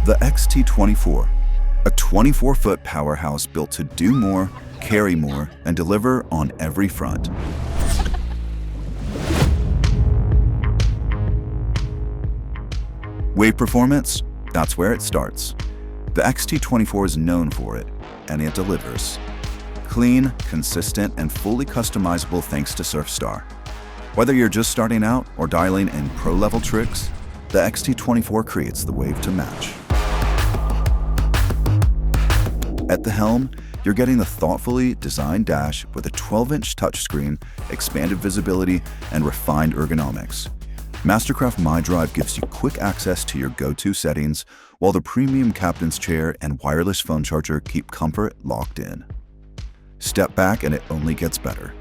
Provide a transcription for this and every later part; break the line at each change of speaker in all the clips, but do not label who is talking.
The XT24, a 24-foot powerhouse built to do more, carry more, and deliver on every front. Weight performance? That's where it starts. The XT24 is known for it, and it delivers. Clean, consistent, and fully customizable thanks to Surfstar. Whether you're just starting out or dialing in pro-level tricks, the XT24 creates the wave to match. At the helm, you're getting the thoughtfully designed dash with a 12-inch touchscreen, expanded visibility, and refined ergonomics. MasterCraft MyDrive gives you quick access to your go-to settings, while the premium captain's chair and wireless phone charger keep comfort locked in. Step back and it only gets better.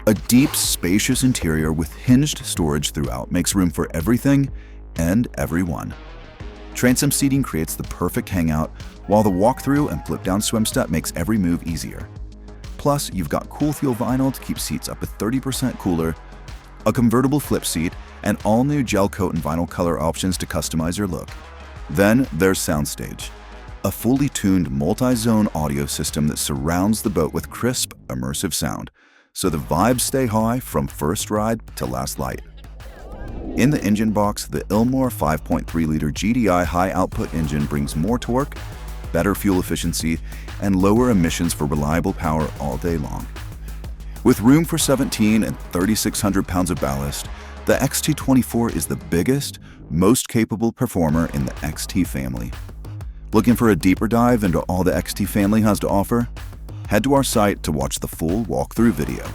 A deep, spacious interior with hinged storage throughout makes room for everything and everyone. Transom seating creates the perfect hangout, while the walkthrough and flip-down swim step makes every move easier. Plus, you've got cool feel vinyl to keep seats up to 30% cooler, a convertible flip seat, and all-new gel coat and vinyl color options to customize your look. Then there's Soundstage, a fully tuned multi-zone audio system that surrounds the boat with crisp, immersive sound, so the vibes stay high from first ride to last light. In the engine box, the Ilmor 5.3-liter GDI high-output engine brings more torque, better fuel efficiency, and lower emissions for reliable power all day long. With room for 17 and 3,600 pounds of ballast, the XT24 is the biggest, most capable performer in the XT family. Looking for a deeper dive into all the XT family has to offer? Head to our site to watch the full walkthrough video.